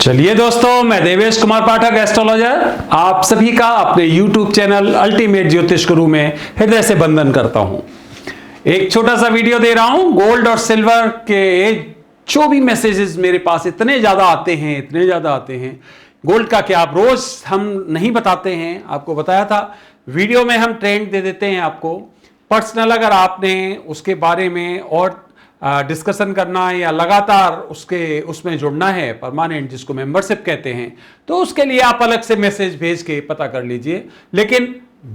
चलिए दोस्तों, मैं देवेश कुमार पाठक एस्ट्रोलॉजर आप सभी का अपने YouTube चैनल अल्टीमेट ज्योतिष गुरु में हृदय से वंदन करता हूं। एक छोटा सा वीडियो दे रहा हूं। गोल्ड और सिल्वर के जो भी मैसेजेस मेरे पास इतने ज्यादा आते हैं, गोल्ड का क्या आप रोज हम नहीं बताते हैं। आपको बताया था वीडियो में हम ट्रेंड दे देते हैं आपको। पर्सनल अगर आपने उसके बारे में और डिस्कशन करना है या लगातार उसमें जुड़ना है, परमानेंट जिसको मेंबरशिप कहते हैं, तो उसके लिए आप अलग से मैसेज भेज के पता कर लीजिए। लेकिन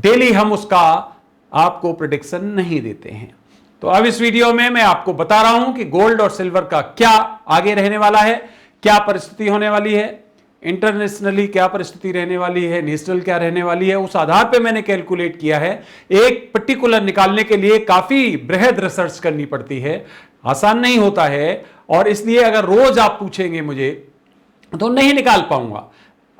डेली हम उसका आपको प्रेडिक्शन नहीं देते हैं। तो अब इस वीडियो में मैं आपको बता रहा हूं कि गोल्ड और सिल्वर का क्या आगे रहने वाला है, क्या परिस्थिति होने वाली है, इंटरनेशनली क्या परिस्थिति रहने वाली है, नेशनल क्या रहने वाली है। उस आधार पे मैंने कैलकुलेट किया है। एक पर्टिकुलर निकालने के लिए काफी बृहद रिसर्च करनी पड़ती है, आसान नहीं होता है। और इसलिए अगर रोज आप पूछेंगे मुझे तो नहीं निकाल पाऊंगा।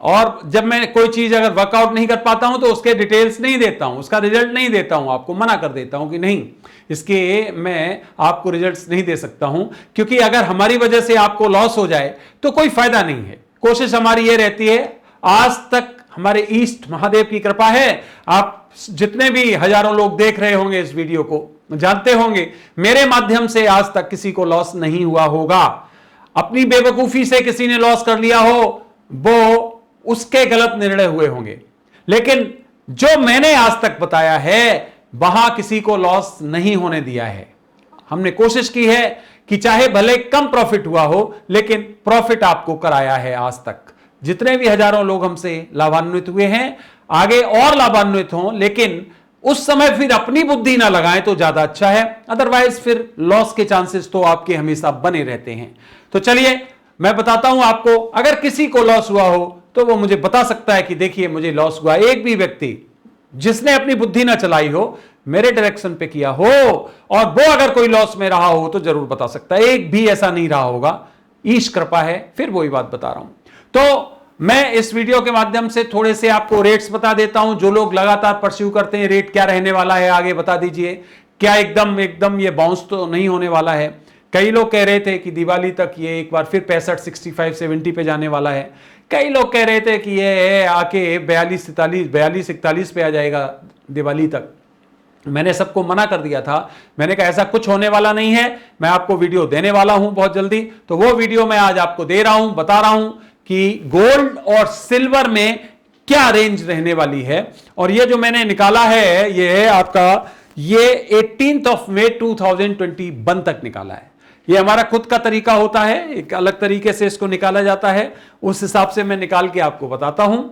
और जब मैं कोई चीज अगर वर्कआउट नहीं कर पाता हूं तो उसके डिटेल्स नहीं देता हूं, उसका रिजल्ट नहीं देता हूं, आपको मना कर देता हूं कि नहीं, इसके मैं आपको रिजल्ट्स नहीं दे सकता हूं। क्योंकि अगर हमारी वजह से आपको लॉस हो जाए तो कोई फायदा नहीं है। कोशिश हमारी ये रहती है, आज तक हमारे ईस्ट महादेव की कृपा है, आप जितने भी हजारों लोग देख रहे होंगे इस वीडियो को जानते होंगे, मेरे माध्यम से आज तक किसी को लॉस नहीं हुआ होगा। अपनी बेवकूफी से किसी ने लॉस कर लिया हो, वो उसके गलत निर्णय हुए होंगे। लेकिन जो मैंने आज तक बताया है वहां किसी को लॉस नहीं होने दिया है। हमने कोशिश की है कि चाहे भले कम प्रॉफिट हुआ हो, लेकिन प्रॉफिट आपको कराया है। आज तक जितने भी हजारों लोग हमसे लाभान्वित हुए हैं, आगे और लाभान्वित हों, लेकिन उस समय फिर अपनी बुद्धि ना लगाएं तो ज्यादा अच्छा है। अदरवाइज फिर लॉस के चांसेस तो आपके हमेशा बने रहते हैं। तो चलिए मैं बताता हूं आपको, अगर किसी को लॉस हुआ हो तो वो मुझे बता सकता है कि देखिए मुझे लॉस हुआ। एक भी व्यक्ति जिसने अपनी बुद्धि ना चलाई हो, मेरे डायरेक्शन पे किया हो, और वो अगर कोई लॉस में रहा हो तो जरूर बता सकता है। एक भी ऐसा नहीं रहा होगा, ईश कृपा है। फिर वही बात बता रहा हूं। तो मैं इस वीडियो के माध्यम से थोड़े से आपको रेट्स बता देता हूं। जो लोग लगातार परस्यू करते हैं, रेट क्या रहने वाला है आगे बता दीजिए। क्या एकदम ये बाउंस तो नहीं होने वाला है। कई लोग कह रहे थे कि दिवाली तक ये एक बार फिर 65, 65, 70 पे जाने वाला है। कई लोग कह रहे थे कि ये आके 42, 41 पे आ जाएगा दिवाली तक। मैंने सबको मना कर दिया था। मैंने कहा ऐसा कुछ होने वाला नहीं है। मैं आपको वीडियो देने वाला हूं बहुत जल्दी। तो वो वीडियो मैं आज आपको दे रहा हूं, बता रहा हूं कि गोल्ड और सिल्वर में क्या रेंज रहने वाली है। और ये जो मैंने निकाला है, ये है आपका, ये 18 मई 2021 तक निकाला है। ये हमारा खुद का तरीका होता है, एक अलग तरीके से इसको निकाला जाता है। उस हिसाब से मैं निकाल के आपको बताता हूं।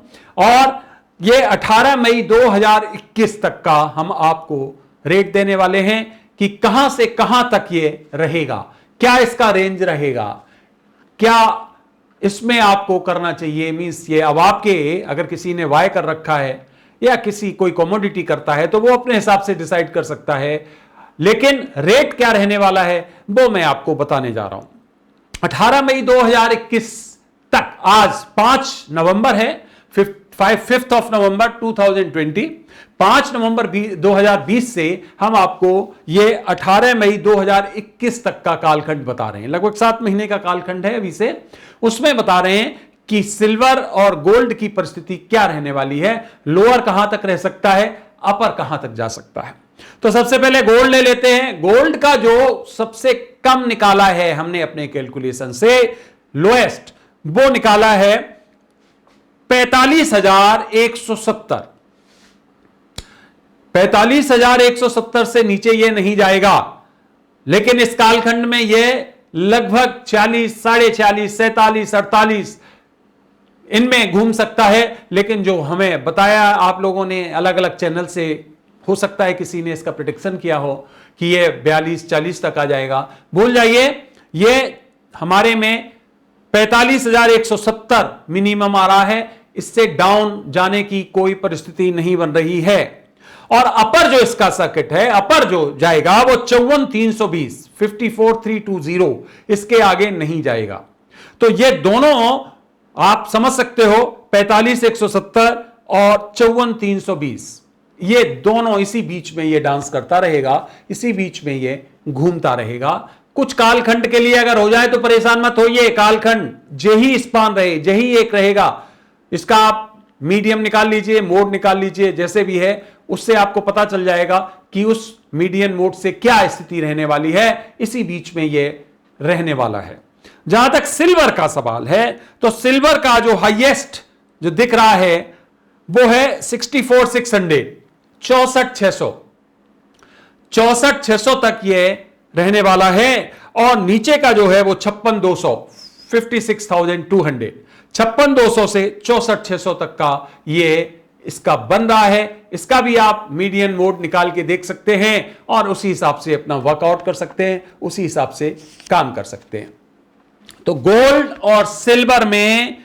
और ये 18 मई 2021 तक का हम आपको रेट देने वाले हैं कि कहां से कहां तक ये रहेगा, क्या इसका रेंज रहेगा, क्या इसमें आपको करना चाहिए। मींस ये अब आपके, अगर किसी ने वाय कर रखा है या किसी कोई कमोडिटी करता है तो वो अपने हिसाब से डिसाइड कर सकता है। लेकिन रेट क्या रहने वाला है वो मैं आपको बताने जा रहा हूं। 18 मई 2021 तक, आज 5 नवंबर है, 5th नवंबर 2020, 5 नवंबर 2020 से हम आपको ये 18 मई 2021 तक का कालखंड बता रहे हैं। लगभग 7 महीने का कालखंड है अभी से। उसमें बता रहे हैं कि सिल्वर और गोल्ड की परिस्थिति क्या रहने वाली है। लोअर कहां तक रह सकता है, अपर कहां तक जा सकता है। तो सबसे पहले गोल्ड ले लेते हैं। गोल्ड का जो सबसे कम निकाला है हमने अपने कैलकुलेशन से, लोएस्ट वो निकाला है 45,170। 45,170 से नीचे ये नहीं जाएगा। लेकिन इस कालखंड में ये लगभग 40, 46, 47, 48 इनमें घूम सकता है। लेकिन जो हमें बताया आप लोगों ने अलग अलग चैनल से, हो सकता है किसी ने इसका प्रेडिक्शन किया हो कि ये 42, 40 तक आ जाएगा। भूल जाइए, ये हमारे में 45,170 मिनिमम आ रहा है। इससे डाउन जाने की कोई परिस्थिति नहीं बन रही है। और अपर जो इसका सर्किट है, अपर जो जाएगा वो 54,320, 54,320, इसके आगे नहीं जाएगा। तो ये दोनों आप समझ सकते हो, 45,170 और 54,320, ये दोनों इसी बीच में ये डांस करता रहेगा, इसी बीच में ये घूमता रहेगा। कुछ कालखंड के लिए अगर हो जाए तो परेशान मत होइए, कालखंड जेही स्पान रहे, जेही एक रहेगा, इसका आप मीडियम निकाल लीजिए, मोड निकाल लीजिए, जैसे भी है उससे आपको पता चल जाएगा कि उस मीडियन मोड से क्या स्थिति रहने वाली है, इसी बीच में ये रहने वाला है। जहां तक सिल्वर का सवाल है तो सिल्वर का जो हाईएस्ट जो दिख रहा है वो है 64,600, 64,600, 64,600 तक ये रहने वाला है। और नीचे का जो है वो 56,200, 56,200, 56,200 से 64,600 तक का ये इसका बन रहा है। इसका भी आप मीडियन मोड निकाल के देख सकते हैं और उसी हिसाब से अपना वर्कआउट कर सकते हैं, उसी हिसाब से काम कर सकते हैं। तो गोल्ड और सिल्वर में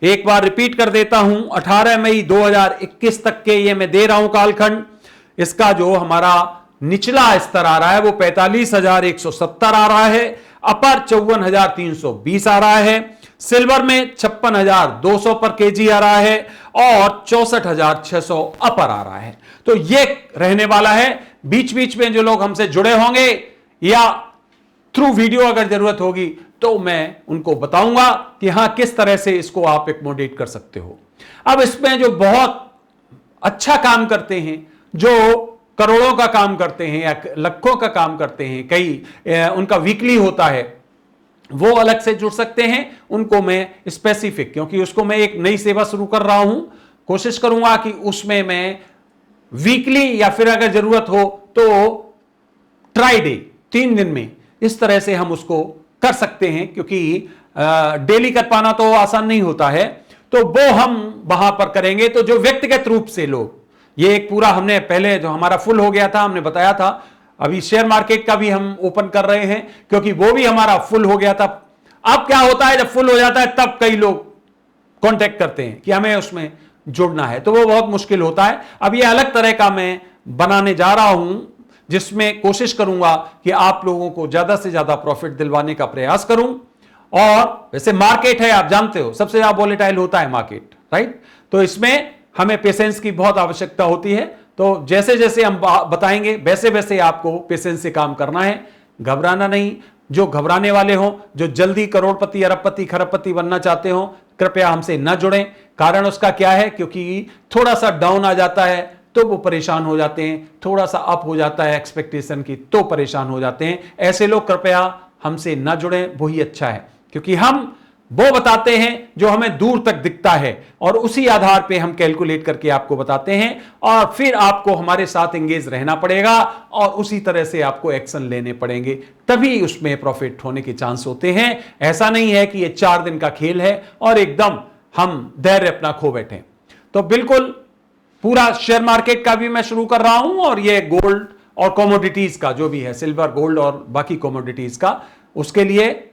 एक बार रिपीट कर देता हूं, 18 मई 2021 तक के ये मैं दे रहा हूं कालखंड। इसका जो हमारा निचला स्तर आ रहा है वो 45,170 आ रहा है, अपर 54,320 आ रहा है, सिल्वर में 56,200 पर केजी आ रहा है और 64,600 अपर आ रहा है। तो ये रहने वाला है। बीच बीच में जो लोग हमसे जुड़े होंगे या थ्रू वीडियो अगर जरूरत होगी तो मैं उनको बताऊंगा कि हां किस तरह से इसको आप एकमोडेट कर सकते हो। अब इसमें जो बहुत अच्छा काम करते हैं, जो करोड़ों का काम करते हैं या लाखों का काम करते हैं, कई उनका वीकली होता है, वो अलग से जुड़ सकते हैं। उनको मैं स्पेसिफिक, क्योंकि उसको मैं एक नई सेवा शुरू कर रहा हूं, कोशिश करूंगा कि उसमें मैं वीकली या फिर अगर जरूरत हो तो ट्राई डे, 3 दिन में, इस तरह से हम उसको कर सकते हैं। क्योंकि डेली कर पाना तो आसान नहीं होता है, तो वो हम वहां पर करेंगे। तो जो व्यक्तिगत रूप से लोग, ये एक पूरा हमने पहले जो हमारा फुल हो गया था, हमने बताया था, अभी शेयर मार्केट का भी हम ओपन कर रहे हैं क्योंकि वो भी हमारा फुल हो गया था। अब क्या होता है, जब फुल हो जाता है तब कई लोग कांटेक्ट करते हैं कि हमें उसमें जुड़ना है, तो वो बहुत मुश्किल होता है। अब ये अलग तरह का मैं बनाने जा रहा हूं जिसमें कोशिश करूंगा कि आप लोगों को ज्यादा से ज्यादा प्रॉफिट दिलवाने का प्रयास करूं। और वैसे मार्केट है, आप जानते हो, सबसे ज्यादा वोलेटाइल होता है मार्केट, राइट। तो इसमें हमें पेशेंस की बहुत आवश्यकता होती है। तो जैसे जैसे हम बताएंगे वैसे वैसे आपको पेशेंस से काम करना है, घबराना नहीं। जो घबराने वाले हों, जो जल्दी करोड़पति, अरबपति, खरबपति बनना चाहते हो, कृपया हमसे न जुड़ें। कारण उसका क्या है, क्योंकि थोड़ा सा डाउन आ जाता है तो वो परेशान हो जाते हैं, थोड़ा सा अप हो जाता है एक्सपेक्टेशन की तो परेशान हो जाते हैं। ऐसे लोग कृपया हमसे न जुड़ें, वही अच्छा है। क्योंकि हम वो बताते हैं जो हमें दूर तक दिखता है और उसी आधार पे हम कैलकुलेट करके आपको बताते हैं और फिर आपको हमारे साथ एंगेज रहना पड़ेगा और उसी तरह से आपको एक्शन लेने पड़ेंगे, तभी उसमें प्रॉफिट होने के चांस होते हैं। ऐसा नहीं है कि ये 4 दिन का खेल है और एकदम हम धैर्य अपना खो बैठे। तो बिल्कुल पूरा शेयर मार्केट का भी मैं शुरू कर रहा हूं और ये गोल्ड और कमोडिटीज का जो भी है, सिल्वर, गोल्ड और बाकी कमोडिटीज का, उसके लिए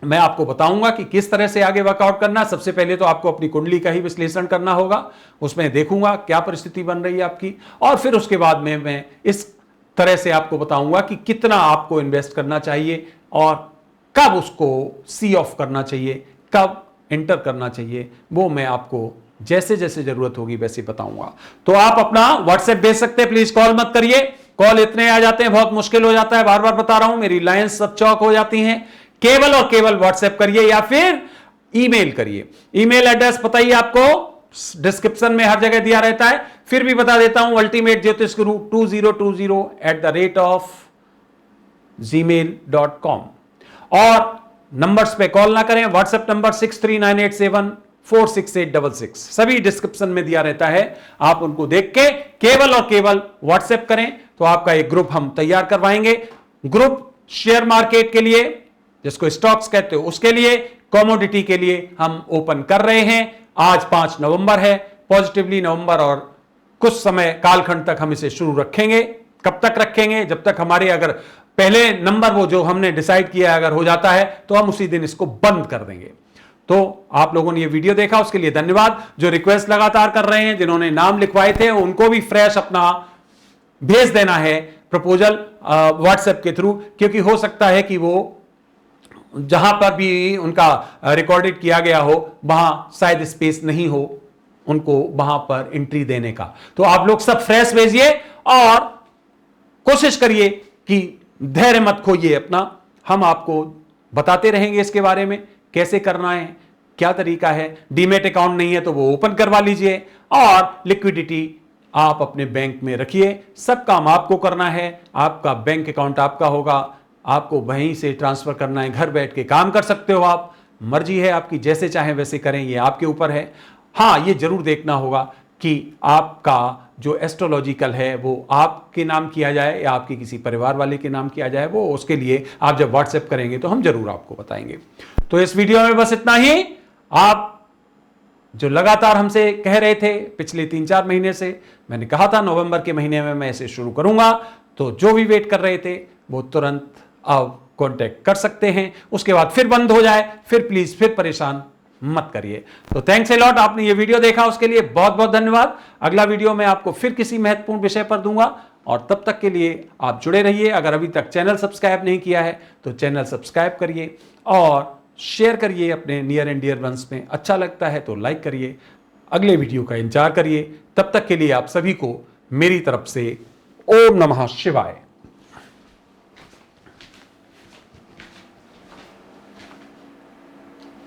मैं आपको बताऊंगा कि किस तरह से आगे वर्कआउट करना। सबसे पहले तो आपको अपनी कुंडली का ही विश्लेषण करना होगा, उसमें देखूंगा क्या परिस्थिति बन रही है आपकी, और फिर उसके बाद में मैं इस तरह से आपको बताऊंगा कि कितना आपको इन्वेस्ट करना चाहिए और कब उसको सी ऑफ करना चाहिए, कब एंटर करना चाहिए, वो मैं आपको जैसे जैसे जरूरत होगी वैसे बताऊंगा। तो आप अपना व्हाट्सएप भेज सकते हैं, प्लीज कॉल मत करिए, कॉल इतने आ जाते हैं बहुत मुश्किल हो जाता है, बार बार बता रहा हूं, मेरी लाइन्स सब चौक हो जाती हैं। केवल और केवल व्हाट्सएप करिए या फिर ईमेल करिए। ईमेल एड्रेस पता ही आपको डिस्क्रिप्शन में हर जगह दिया रहता है, फिर भी बता देता हूं, अल्टीमेट ज्योतिष गुरु 2020@gmail.com। और नंबर्स पे कॉल ना करें, व्हाट्सएप नंबर 6398746866 सभी डिस्क्रिप्शन में दिया रहता है, आप उनको देख के केवल और केवल व्हाट्सएप करें तो आपका एक ग्रुप हम तैयार करवाएंगे। ग्रुप शेयर मार्केट के लिए, जिसको स्टॉक्स कहते हो, उसके लिए, कमोडिटी के लिए हम ओपन कर रहे हैं। आज 5 नवंबर है, पॉजिटिवली नवंबर और कुछ समय कालखंड तक हम इसे शुरू रखेंगे। कब तक रखेंगे? जब तक हमारे अगर पहले नंबर वो जो हमने डिसाइड किया अगर हो जाता है तो हम उसी दिन इसको बंद कर देंगे। तो आप लोगों ने ये वीडियो देखा उसके लिए धन्यवाद। जो रिक्वेस्ट लगातार कर रहे हैं, जिन्होंने नाम लिखवाए थे, उनको भी फ्रेश अपना भेज देना है प्रपोजल व्हाट्सएप के थ्रू, क्योंकि हो सकता है कि वो जहां पर भी उनका रिकॉर्डेड किया गया हो वहां शायद स्पेस नहीं हो उनको वहां पर एंट्री देने का। तो आप लोग सब फ्रेश भेजिए और कोशिश करिए कि धैर्य मत खोइए अपना, हम आपको बताते रहेंगे इसके बारे में कैसे करना है, क्या तरीका है। डीमेट अकाउंट नहीं है तो वो ओपन करवा लीजिए और लिक्विडिटी आप अपने बैंक में रखिए। सब काम आपको करना है, आपका बैंक अकाउंट आपका होगा, आपको वहीं से ट्रांसफर करना है, घर बैठ के काम कर सकते हो आप। मर्जी है आपकी, जैसे चाहें वैसे करें, ये आपके ऊपर है। हाँ, ये जरूर देखना होगा कि आपका जो एस्ट्रोलॉजिकल है वो आपके नाम किया जाए या आपके किसी परिवार वाले के नाम किया जाए। वो उसके लिए आप जब व्हाट्सएप करेंगे तो हम जरूर आपको बताएंगे। तो इस वीडियो में बस इतना ही। आप जो लगातार हमसे कह रहे थे पिछले 3-4 महीने से, मैंने कहा था नवंबर के महीने में मैं इसे शुरू करूंगा, तो जो भी वेट कर रहे थे वो तुरंत अब कांटेक्ट कर सकते हैं। उसके बाद फिर बंद हो जाए, फिर प्लीज फिर परेशान मत करिए। तो थैंक्स ए लॉट, आपने ये वीडियो देखा उसके लिए बहुत बहुत धन्यवाद। अगला वीडियो मैं आपको फिर किसी महत्वपूर्ण विषय पर दूंगा, और तब तक के लिए आप जुड़े रहिए। अगर अभी तक चैनल सब्सक्राइब नहीं किया है तो चैनल सब्सक्राइब करिए और शेयर करिए अपने नियर एंड डियर वंस में। अच्छा लगता है तो लाइक करिए। अगले वीडियो का इंतजार करिए। तब तक के लिए आप सभी को मेरी तरफ से ओम नमः शिवाय।